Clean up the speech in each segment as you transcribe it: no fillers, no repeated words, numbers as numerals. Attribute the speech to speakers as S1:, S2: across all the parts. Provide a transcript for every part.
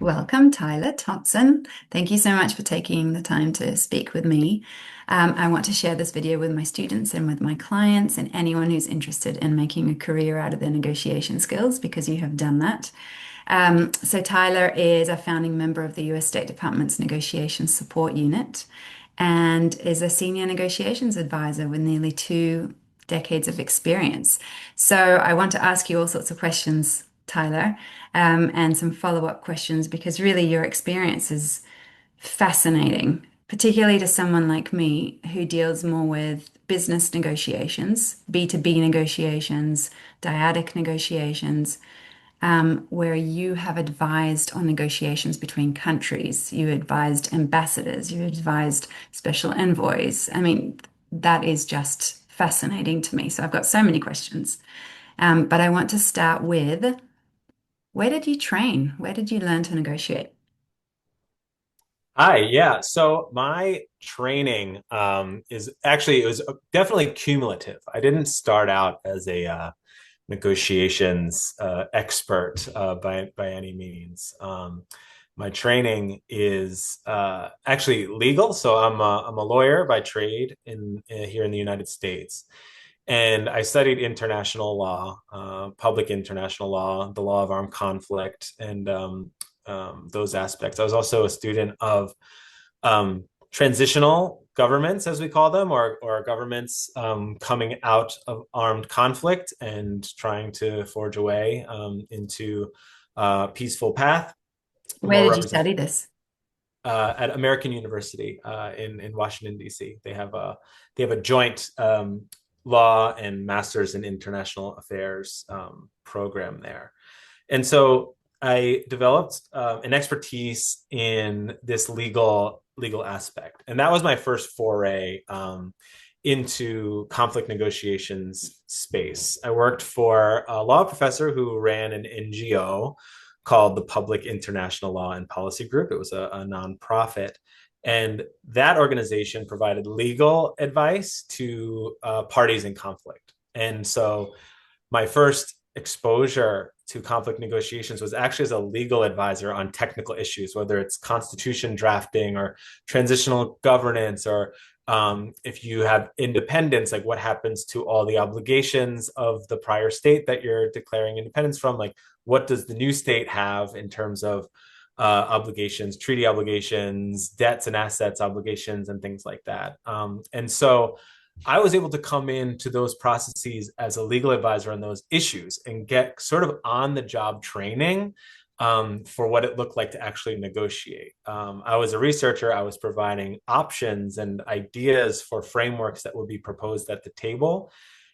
S1: Welcome, Tyler Thompson. Thank you so much for taking the time to speak with me. I want to share this video with my students and with my clients and anyone who's interested in making a career out of their negotiation skills because you have done that. So Tyler is a founding member of the US State Department's Negotiation Support Unit and is a senior negotiations advisor with nearly 2 decades of experience. So I want to ask you all sorts of questions, Tyler, and some follow-up questions because really your experience is fascinating, particularly to someone like me who deals more with business negotiations, B2B negotiations, dyadic negotiations, where you have advised on negotiations between countries. You advised ambassadors, you advised special envoys. I mean, that is just fascinating to me. So I've got so many questions. But I want to start with where did you train? Where did you learn to negotiate?
S2: Hi, yeah. So my training is actually it was definitely cumulative. I didn't start out as a negotiations expert by any means. My training is actually legal, so I'm a lawyer by trade in here in the United States, and I studied international law, public international law, the law of armed conflict, and those aspects. I was also a student of transitional governments, as we call them, or governments coming out of armed conflict and trying to forge a way into a peaceful path,
S1: Where
S2: more
S1: did you
S2: represent
S1: study this?
S2: at American University in Washington D.C. They have a joint law and master's in international affairs program there, and so I developed an expertise in this legal aspect, and that was my first foray into conflict negotiations space. I worked for a law professor who ran an NGO called the Public International Law and Policy Group. It was a nonprofit. And that organization provided legal advice to parties in conflict. And so my first exposure to conflict negotiations was actually as a legal advisor on technical issues, whether it's constitution drafting or transitional governance, or if you have independence, like what happens to all the obligations of the prior state that you're declaring independence from? Like, what does the new state have in terms of obligations, treaty obligations, debts and assets obligations, and things like that? And so I was able to come into those processes as a legal advisor on those issues and get sort of on the job training for what it looked like to actually negotiate. I was a researcher, I was providing options and ideas for frameworks that would be proposed at the table.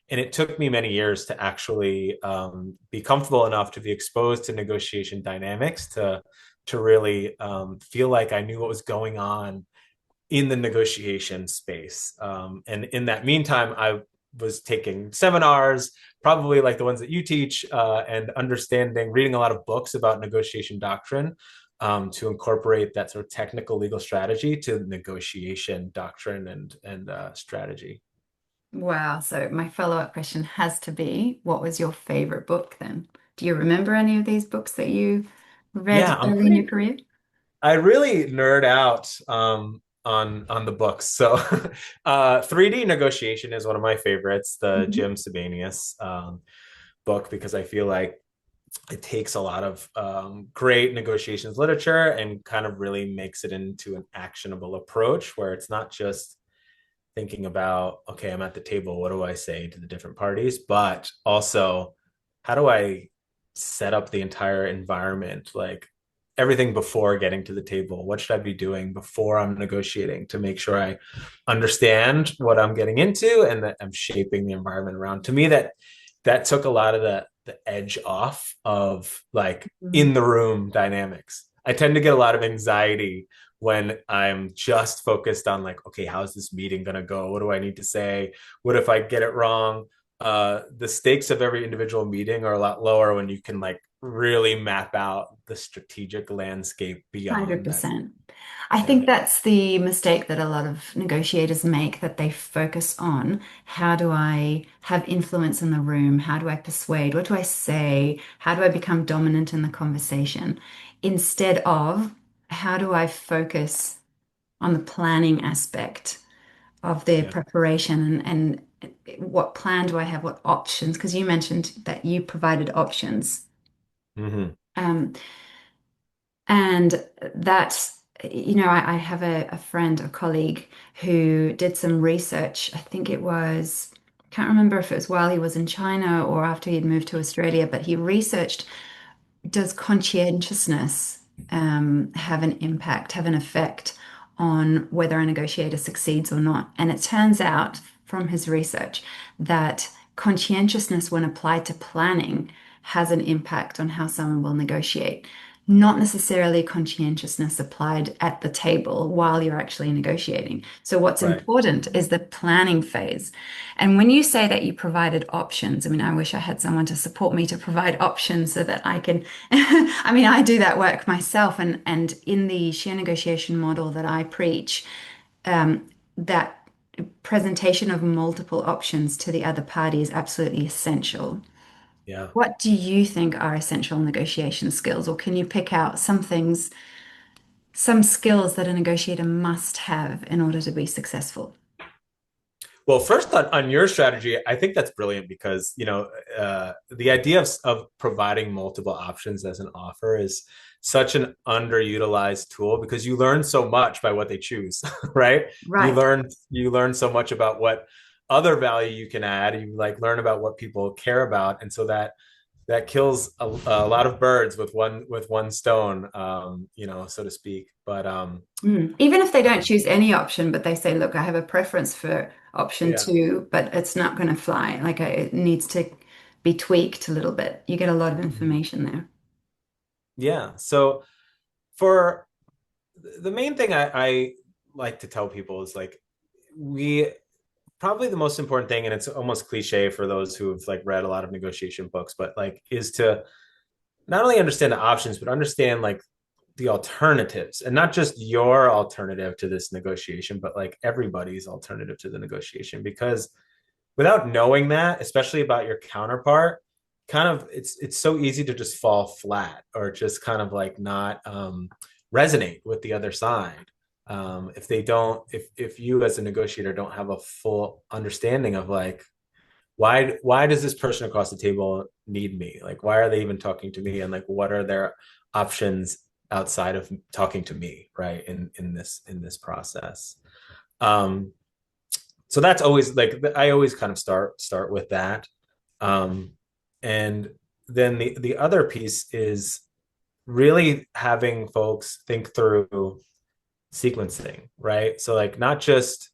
S2: And it took me many years to actually be comfortable enough to be exposed to negotiation dynamics to really feel like I knew what was going on in the negotiation space. And in that meantime, I was taking seminars, probably like the ones that you teach, and understanding, reading a lot of books about negotiation doctrine to incorporate that sort of technical legal strategy to negotiation doctrine and strategy.
S1: Wow. So my follow-up question has to be, what was your favorite book then? Do you remember any of these books that you read
S2: Yeah,
S1: early in your career?
S2: I really nerd out on the books. So 3D Negotiation is one of my favorites, the
S1: Mhm.
S2: Jim Sebanius book, because I feel like it takes a lot of great negotiations literature and kind of really makes it into an actionable approach where it's not just thinking about, okay, I'm at the table, what do I say to the different parties, but also how do I set up the entire environment, like everything before getting to the table? What should I be doing before I'm negotiating to make sure I understand what I'm getting into and that I'm shaping the environment around? To me, that took a lot of the edge off of like in the room dynamics. I tend to get a lot of anxiety when I'm just focused on like, okay, how's this meeting gonna go? What do I need to say? What if I get it wrong? The stakes of every individual meeting are a lot lower when you can like really map out the strategic landscape beyond that.
S1: 100%. I
S2: Yeah.
S1: think that's the mistake that a lot of negotiators make, that they focus on how do I have influence in the room? How do I persuade? What do I say? How do I become dominant in the conversation? Instead of how do I focus on the planning aspect of their
S2: Yeah.
S1: preparation and what plan do I have? What options? Because you mentioned that you provided options.
S2: Hmm.
S1: Um, And that, I have a friend, a colleague who did some research. I think it was, can't remember if it was while he was in China or after he'd moved to Australia, but he researched, does conscientiousness have an impact, have an effect on whether a negotiator succeeds or not? And it turns out from his research that conscientiousness, when applied to planning, has an impact on how someone will negotiate. Not necessarily conscientiousness applied at the table while you're actually negotiating. So, what's
S2: Right.
S1: important is the planning phase. And when you say that you provided options, I mean, I wish I had someone to support me to provide options so that I can, I mean, I do that work myself. And in the sheer negotiation model that I preach, that presentation of multiple options to the other party is absolutely essential.
S2: Yeah.
S1: What do you think are essential negotiation skills, or can you pick out some things, some skills that a negotiator must have in order to be successful?
S2: Well, first on your strategy, I think that's brilliant because the idea of providing multiple options as an offer is such an underutilized tool because you learn so much by what they choose, right? You
S1: Right.
S2: learn you learn so much about what other value you can add. You like learn about what people care about, and so that kills a lot of birds with one stone, so to speak. But
S1: Even if they don't choose any option, but they say, look, I have a preference for option
S2: yeah.
S1: two, but it's not going to fly. Like it needs to be tweaked a little bit. You get a lot of information there.
S2: Yeah. So for the main thing I like to tell people is like we probably the most important thing, and it's almost cliche for those who have like read a lot of negotiation books, but like is to not only understand the options, but understand like the alternatives and not just your alternative to this negotiation, but like everybody's alternative to the negotiation. Because without knowing that, especially about your counterpart, kind of it's so easy to just fall flat or just kind of like not resonate with the other side. If they don't, if you as a negotiator don't have a full understanding of like why does this person across the table need me? Like why are they even talking to me? And like what are their options outside of talking to me, right? In this process. Um, so that's always like I always kind of start with that. Um, and then the other piece is really having folks think through sequencing, right? So like not just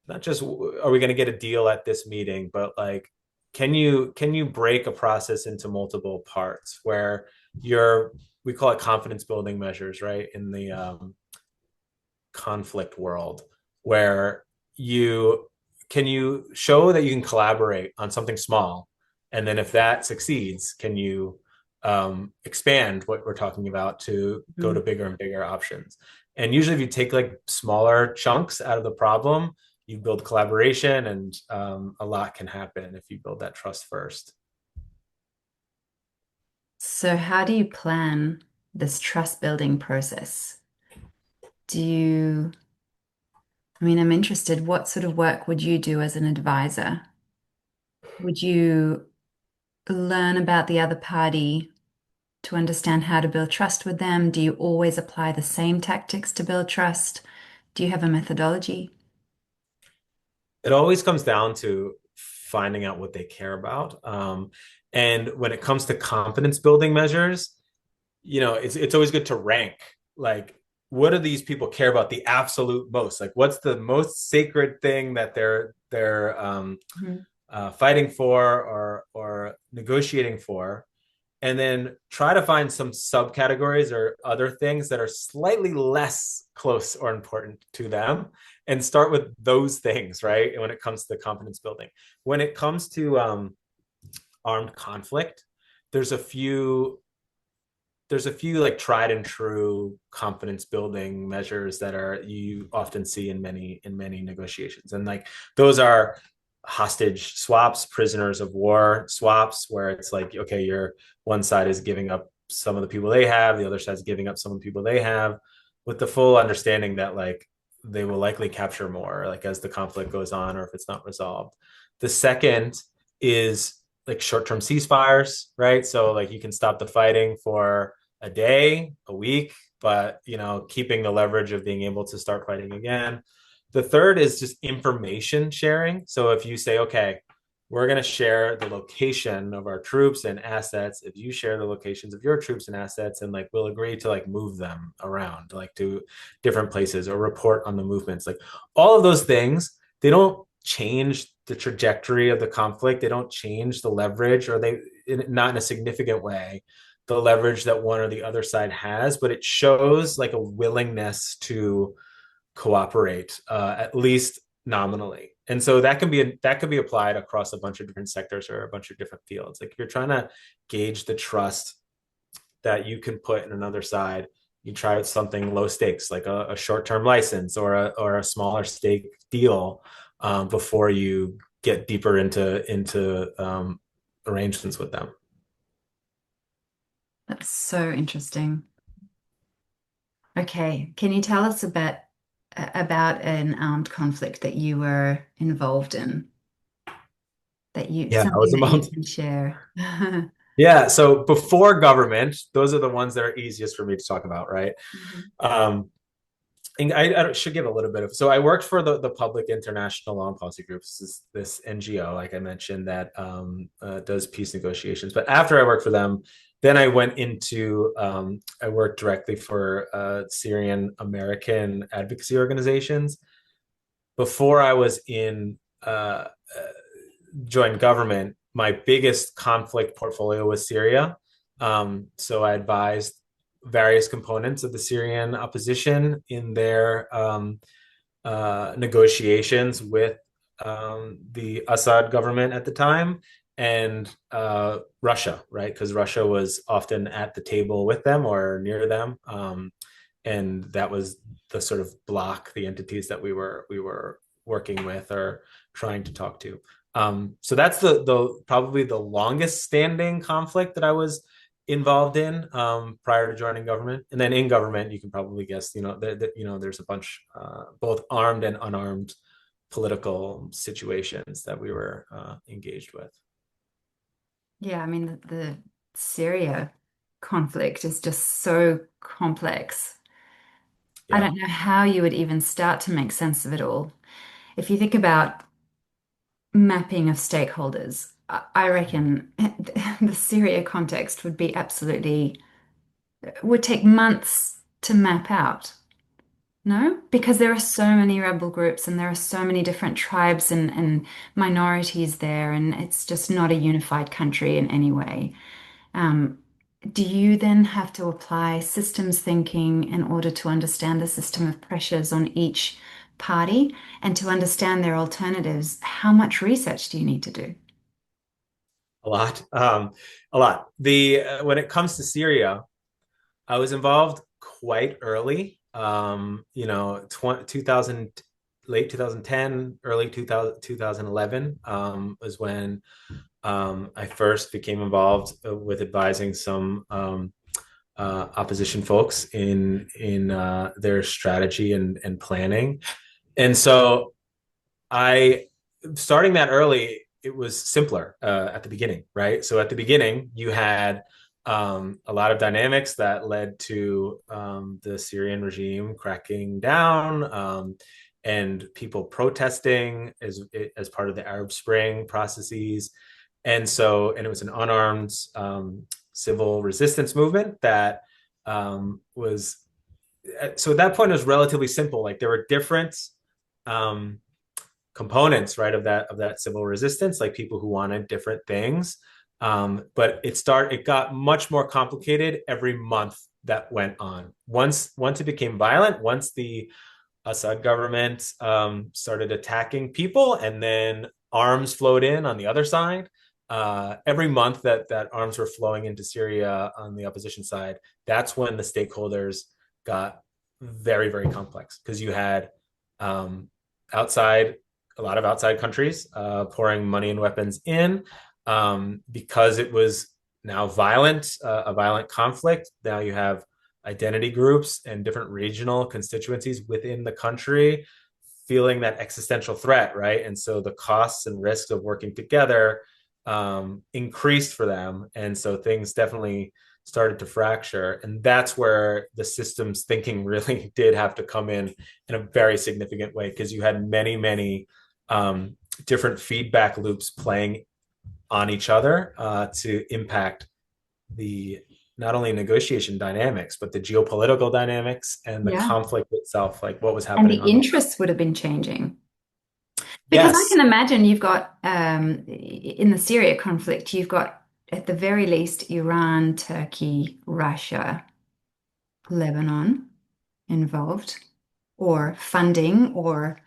S2: are we going to get a deal at this meeting, but like can you break a process into multiple parts where you're we call it confidence building measures, right? In the conflict world, where you you show that you can collaborate on something small, and then if that succeeds, can you expand what we're talking about to go to
S1: Mhm.
S2: bigger and bigger options? And usually, if you take like smaller chunks out of the problem, you build collaboration, and a lot can happen if you build that trust first.
S1: So, how do you plan this trust building process? Do you, I mean, I'm interested, what sort of work would you do as an advisor? Would you learn about the other party to understand how to build trust with them? Do you always apply the same tactics to build trust? Do you have a methodology?
S2: It always comes down to finding out what they care about. And when it comes to confidence building measures, it's always good to rank like what do these people care about the absolute most? Like what's the most sacred thing that
S1: Mhm.
S2: fighting for or negotiating for, and then try to find some subcategories or other things that are slightly less close or important to them and start with those things, right? And when it comes to confidence building, when it comes to armed conflict, there's a few like tried and true confidence building measures that are you often see in many negotiations, and like those are hostage swaps, prisoners of war swaps, where it's like, okay, you're one side is giving up some of the people they have, the other side's giving up some of the people they have, with the full understanding that like they will likely capture more like as the conflict goes on or if it's not resolved. The second is like short-term ceasefires, right? So like you can stop the fighting for a day, a week, but keeping the leverage of being able to start fighting again. The third is just information sharing. So if you say, okay, we're going to share the location of our troops and assets, if you share the locations of your troops and assets, and like we'll agree to like move them around like to different places or report on the movements, like all of those things, they don't change the trajectory of the conflict, they don't change the leverage, or they not in a significant way the leverage that one or the other side has, but it shows like a willingness to cooperate, at least nominally. And so that could be applied across a bunch of different sectors or a bunch of different fields. Like if you're trying to gauge the trust that you can put in another side, you try something low stakes like a short-term license or a smaller stake deal, before you get deeper into arrangements with them.
S1: That's so interesting. Okay, can you tell us a bit about an armed conflict that you were involved in,
S2: Yeah, I was
S1: something that you
S2: involved.
S1: can share?
S2: Yeah, so before government, those are the ones that are easiest for me to talk about, right?
S1: Mhm.
S2: Um, and I should give a little bit of. So I worked for the Public International Law and Policy Groups, this NGO, like I mentioned, that does peace negotiations. But after I worked for them, then I went into I worked directly for Syrian American advocacy organizations. Before I was in joined government, my biggest conflict portfolio was Syria. So I advised various components of the Syrian opposition in their negotiations with the Assad government at the time, and Russia, right? Because Russia was often at the table with them or near them, and that was the sort of block, the entities that we were working with or trying to talk to. So that's the probably the longest standing conflict that I was involved in, prior to joining government. And then in government, you can probably guess, there's a bunch, both armed and unarmed political situations that we were engaged with.
S1: Yeah, I mean, the Syria conflict is just so complex. I
S2: Yeah,
S1: don't know how you would even start to make sense of it all. If you think about mapping of stakeholders, I reckon the Syria context would be absolutely, would take months to map out. No? Because there are so many rebel groups and there are so many different tribes and minorities there, and it's just not a unified country in any way. Um, do you then have to apply systems thinking in order to understand the system of pressures on each party and to understand their alternatives? How much research do you need to do?
S2: a lot, a lot. The When it comes to Syria, I was involved quite early. 2000, late 2010, early 2000, 2011, was when I first became involved with advising some opposition folks in their strategy and planning. And so I starting that early, it was simpler at the beginning, right? So at the beginning, you had a lot of dynamics that led to the Syrian regime cracking down, and people protesting as part of the Arab Spring processes. And it was an unarmed civil resistance movement that was, so at that point, it was relatively simple. Like there were different um, components, right, of that civil resistance, like people who wanted different things. But it got much more complicated every month that went on. Once it became violent, once the Assad government started attacking people, and then arms flowed in on the other side. every month that arms were flowing into Syria on the opposition side, that's when the stakeholders got very, very complex because you had um, outside a lot of outside countries pouring money and weapons in because it was now violent, a violent conflict. Now you have identity groups and different regional constituencies within the country feeling that existential threat, right? And so the costs and risks of working together increased for them. And so things definitely started to fracture. And that's where the systems thinking really did have to come in a very significant way because you had many, many different feedback loops playing on each other to impact the not only negotiation dynamics, but the geopolitical dynamics and the
S1: Yeah.
S2: conflict itself, like what was
S1: And the
S2: happening on the.
S1: interests would have been changing. Because I
S2: Yes,
S1: can imagine you've got, in the Syria conflict, you've got at the very least Iran, Turkey, Russia, Lebanon involved, or funding, or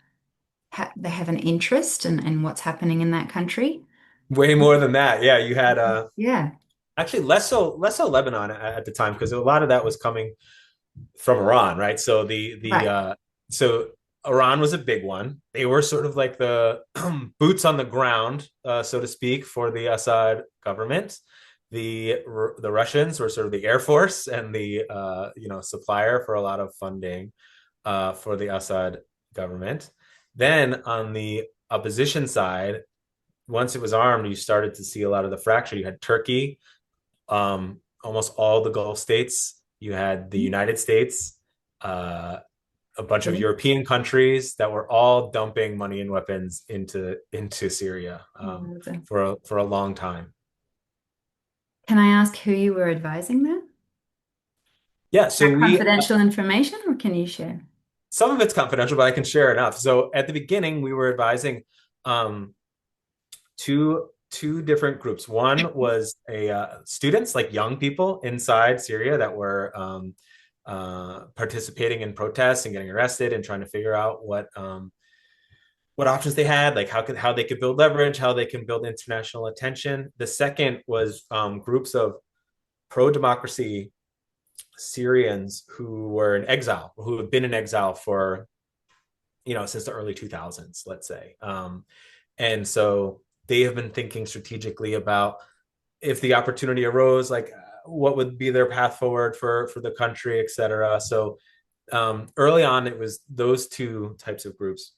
S1: they have an interest in what's happening in that country.
S2: way more than that. Yeah, you had
S1: Yeah,
S2: actually less so Lebanon at the time because a lot of that was coming from Iran, right? So the
S1: right.
S2: so Iran was a big one. They were sort of like the boots on the ground, so to speak, for the Assad government. The Russians were sort of the air force and the supplier for a lot of funding for the Assad government. Then on the opposition side, once it was armed, you started to see a lot of the fracture. You had Turkey, almost all the Gulf states. You had the United States, uh, a bunch of European countries that were all dumping money and weapons into Syria for a long time.
S1: Can I ask who you were advising there?
S2: Yeah,
S1: Is
S2: so
S1: that confidential information, or can you share?
S2: some of it's confidential, but I can share enough. So at the beginning, we were advising um, two different groups. One was a students, like young people inside Syria that were participating in protests and getting arrested and trying to figure out what options they had, like how they could build leverage, how they can build international attention. The second was groups of pro democracy Syrians who were in exile, who have been in exile for since the early 2000s, let's say. And so they have been thinking strategically about if the opportunity arose, like what would be their path forward for the country, et cetera. So early on, it was those two types of groups.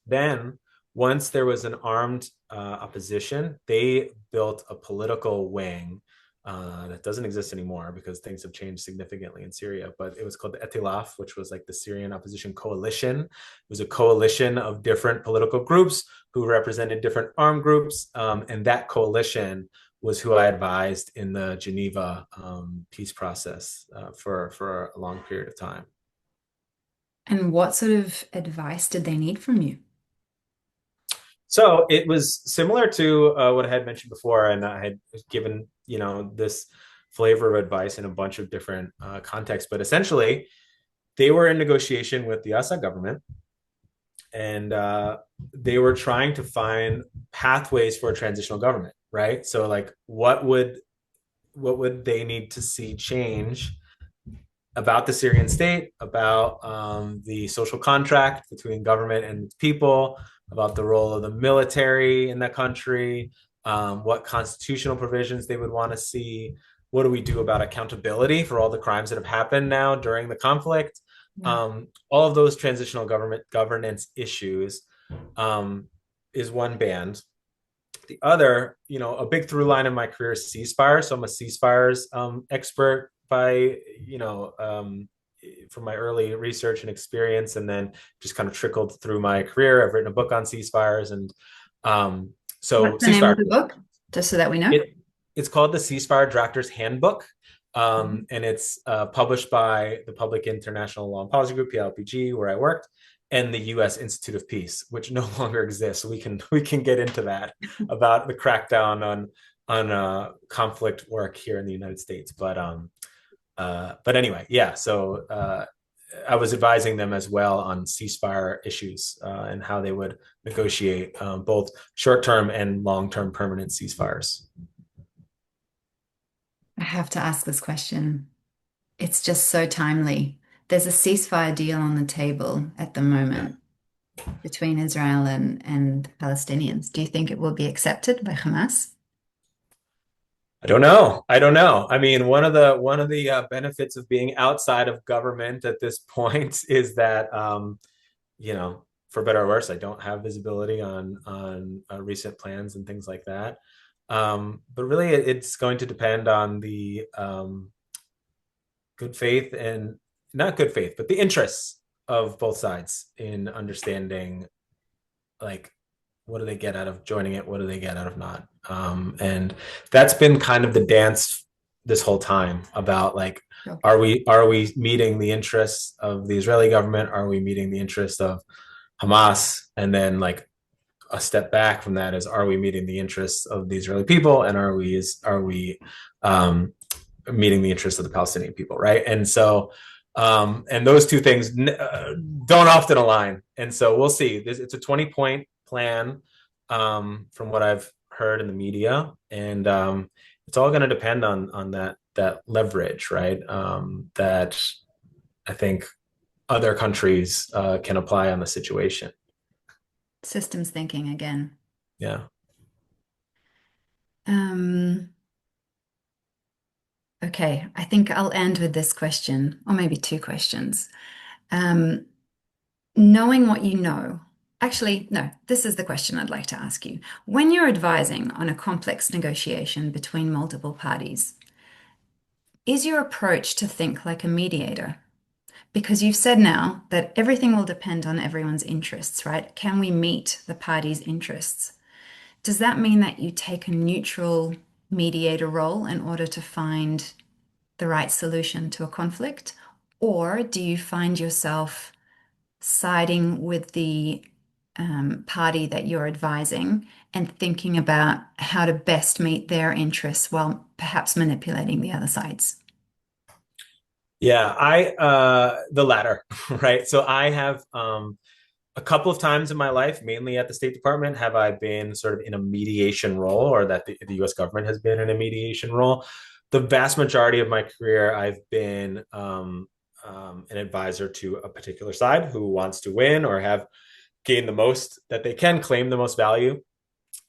S2: Then, once there was an armed opposition, they built a political wing that doesn't exist anymore because things have changed significantly in Syria. But it was called the Etilaf, which was like the Syrian opposition coalition. It was a coalition of different political groups who represented different armed groups. And that coalition was who I advised in the Geneva peace process for a long period of time.
S1: And what sort of advice did they need from you?
S2: So it was similar to what I had mentioned before, and I had given this flavor of advice in a bunch of different contexts. But essentially, they were in negotiation with the Assad government, and they were trying to find pathways for a transitional government, right? So, like, what would they need to see change about the Syrian state, about the social contract between government and its people, about the role of the military in the country, what constitutional provisions they would want to see. What do we do about accountability for all the crimes that have happened now during the conflict?
S1: Yeah.
S2: All of those transitional governance issues is one band. The other, a big through line in my career is ceasefire. So I'm a ceasefires expert by, from my early research and experience, and then just kind of trickled through my career. I've written a book on ceasefires, and so
S1: What's the name
S2: ceasefire.
S1: of the book? Just so that we know.
S2: It's called the Ceasefire Drafter's Handbook, and it's published by the Public International Law and Policy Group (PLPG), where I worked, and the U.S. Institute of Peace, which no longer exists. We can get into that about the crackdown on conflict work here in the United States, but anyway, yeah. So I was advising them as well on ceasefire issues and how they would negotiate both short-term and long-term permanent ceasefires.
S1: I have to ask this question. It's just so timely. There's a ceasefire deal on the table at the
S2: Yeah.
S1: moment between Israel and Palestinians. Do you think it will be accepted by Hamas?
S2: I don't know. I don't know. I mean, one of the benefits of being outside of government at this point is that for better or worse, I don't have visibility on recent plans and things like that. But really, it's going to depend on the good faith and not good faith, but the interests of both sides in understanding, like, what do they get out of joining it? What do they get out of not? And that's been kind of the dance this whole time about, like,
S1: Sure.
S2: are we meeting the interests of the Israeli government? Are we meeting the interests of Hamas? And then, like, a step back from that is, are we meeting the interests of the Israeli people, and are we um, meeting the interests of the Palestinian people, right? And so, and those two things don't often align. And so we'll see. It's a 20-point plan, from what I've heard in the media, and it's all going to depend on that leverage, right? That I think other countries can apply on the situation.
S1: Systems thinking again.
S2: Yeah.
S1: Um, okay, I think I'll end with this question, or maybe two questions. Um, Knowing what you know, actually, no, this is the question I'd like to ask you. When you're advising on a complex negotiation between multiple parties, is your approach to think like a mediator? Because you've said now that everything will depend on everyone's interests, right? Can we meet the parties' interests? Does that mean that you take a neutral mediator role in order to find the right solution to a conflict? Or do you find yourself siding with the party that you're advising and thinking about how to best meet their interests while perhaps manipulating the other side's?
S2: Yeah, I the latter, right? So I have a couple of times in my life, mainly at the State Department, have I been sort of in a mediation role, or that the U.S. government has been in a mediation role. The vast majority of my career, I've been an advisor to a particular side who wants to win or have gained the most that they can, claim the most value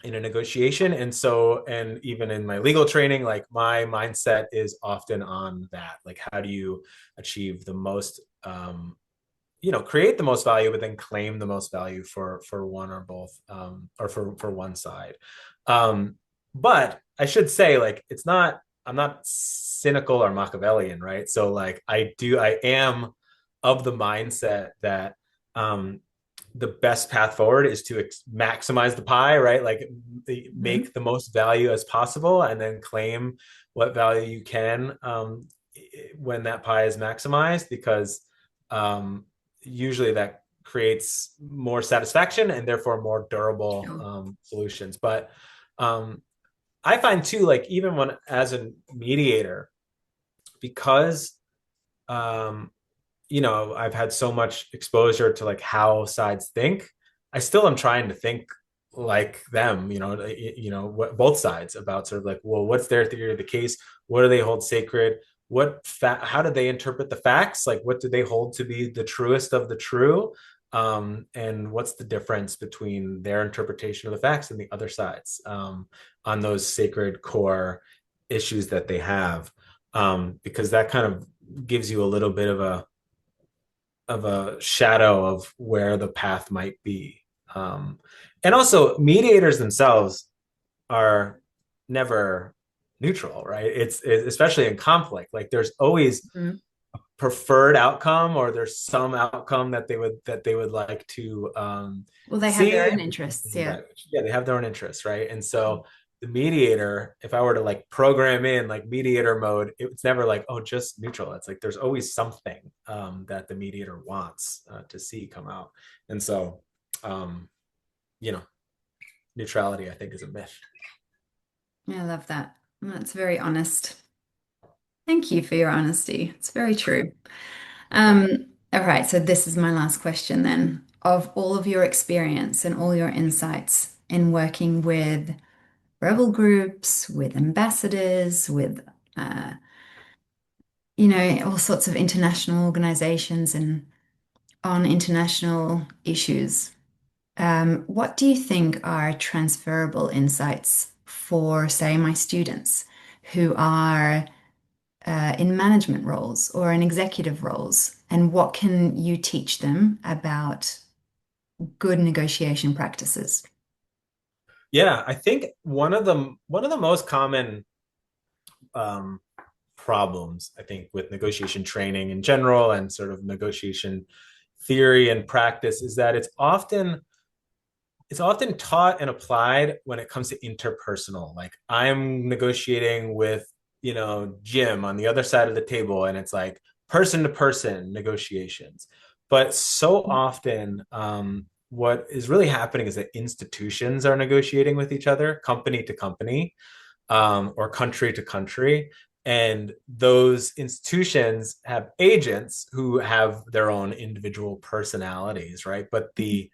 S2: in a negotiation. And so, and even in my legal training, like, my mindset is often on that, like, how do you achieve the most, create the most value, but then claim the most value for one or both, or for one side. um but I should say, like, it's not, I'm not cynical or Machiavellian, right? So, like, I am of the mindset that um the best path forward is to maximize the pie, right? Like,
S1: Mhm.
S2: make the most value as possible, and then claim what value you can, when that pie is maximized, because um, usually that creates more satisfaction and therefore more durable
S1: Sure.
S2: solutions. But um, I find too, like, even when as a mediator, because um, I've had so much exposure to, like, how sides think, I still am trying to think like them, both sides, about sort of like, well, what's their theory of the case? What do they hold sacred? How do they interpret the facts? Like, what do they hold to be the truest of the true? And what's the difference between their interpretation of the facts and the other sides, on those sacred core issues that they have? Because that kind of gives you a little bit of a shadow of where the path might be. And also, mediators themselves are never neutral, right? It's especially in conflict. Like, there's always
S1: Mhm.
S2: preferred outcome, or there's some outcome that they would like to
S1: Well, they have their
S2: see.
S1: own interests, yeah.
S2: Yeah, they have their own interests, right? And so the mediator, if I were to, like, program in, like, mediator mode, it's never like, oh, just neutral. It's like there's always something that the mediator wants to see come out. And so, um, you know, neutrality, I think, is a myth.
S1: Yeah, I love that. That's very honest. Thank you for your honesty. It's very true.
S2: Yeah.
S1: Um, All right, so this is my last question then. Of all of your experience and all your insights in working with rebel groups, with ambassadors, with uh, all sorts of international organizations and on international issues, what do you think are transferable insights for, say, my students who are in management roles or in executive roles? And what can you teach them about good negotiation practices?
S2: Yeah, I think one of the most common um, problems, I think, with negotiation training in general and sort of negotiation theory and practice is that it's often taught and applied when it comes to interpersonal. Like I'm negotiating with, Jim on the other side of the table, and it's like person to person negotiations. But so often, what is really happening is that institutions are negotiating with each other, company to company, or country to country. And those institutions have agents who have their own individual personalities, right? But the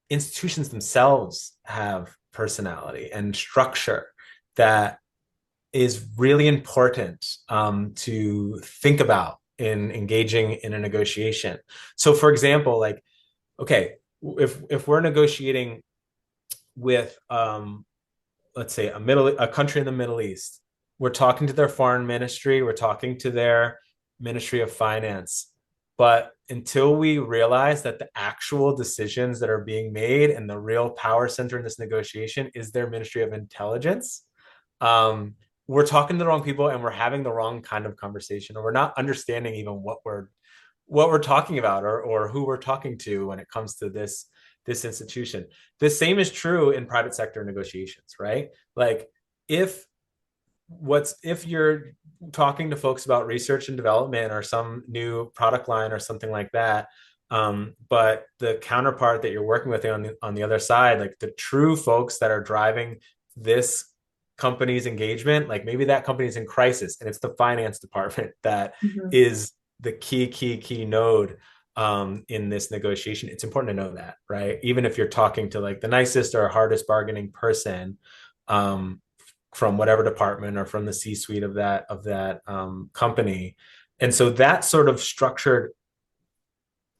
S2: institutions themselves have personality and structure that is really important to think about in engaging in a negotiation. So, for example, like, okay, if we're negotiating with let's say a country in the Middle East. We're talking to their foreign ministry, we're talking to their Ministry of Finance. But until we realize that the actual decisions that are being made and the real power center in this negotiation is their Ministry of Intelligence, we're talking to the wrong people and we're having the wrong kind of conversation, or we're not understanding even what we're talking about, or who we're talking to when it comes to this institution. The same is true in private sector negotiations, right? Like if if you're talking to folks about research and development or some new product line or something like that, but the counterpart that you're working with on the other side, like the true folks that are driving this company's engagement, like maybe that company's in crisis and it's the finance department that
S1: Mhm.
S2: is the key node in this negotiation. It's important to know that, right? Even if you're talking to like the nicest or hardest bargaining person, um, from whatever department or from the C-suite of that company. And so that sort of structured,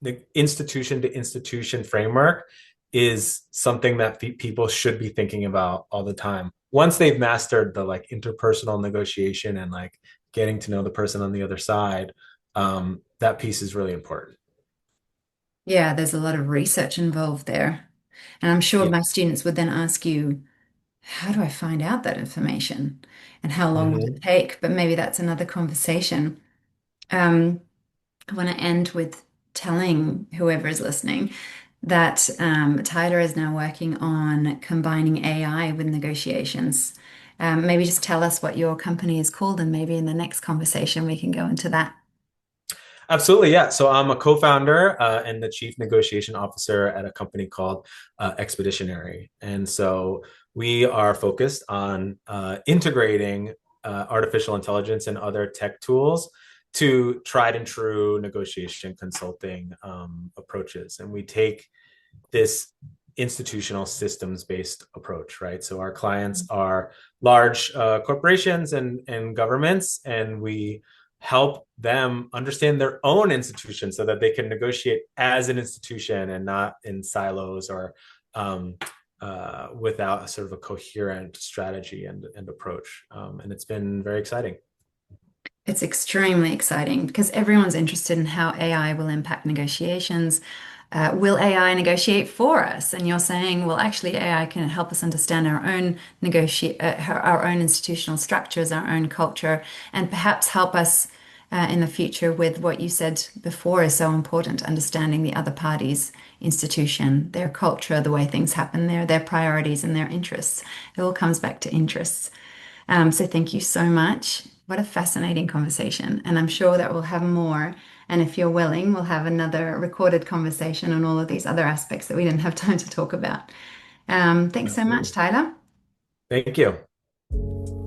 S2: the institution to institution framework is something that people should be thinking about all the time. Once they've mastered the like interpersonal negotiation and like getting to know the person on the other side, that piece is really important.
S1: Yeah, there's a lot of research involved there. And I'm sure
S2: Yeah.
S1: my students would then ask you, how do I find out that information? And how long would it
S2: Mm-hmm.
S1: take? But maybe that's another conversation. Um, I want to end with telling whoever is listening that Tyler is now working on combining AI with negotiations. Maybe just tell us what your company is called, and maybe in the next conversation we can go into that.
S2: Absolutely, yeah. So I'm a co-founder and the chief negotiation officer at a company called Expeditionary, and so we are focused on integrating artificial intelligence and other tech tools to tried and true negotiation consulting approaches, and we take this institutional systems based approach, right? So our clients are large corporations and governments, and we help them understand their own institution so that they can negotiate as an institution and not in silos or without a sort of a coherent strategy and approach. And it's been very exciting.
S1: It's extremely exciting because everyone's interested in how AI will impact negotiations. Will AI negotiate for us? And you're saying, well, actually, AI can help us understand our own our own institutional structures, our own culture, and perhaps help us in the future with what you said before is so important, understanding the other party's institution, their culture, the way things happen there, their priorities and their interests. It all comes back to interests. So thank you so much. What a fascinating conversation. And I'm sure that we'll have more. And if you're willing, we'll have another recorded conversation on all of these other aspects that we didn't have time to talk about. Thanks so much,
S2: Absolutely.
S1: Tyler.
S2: Thank you.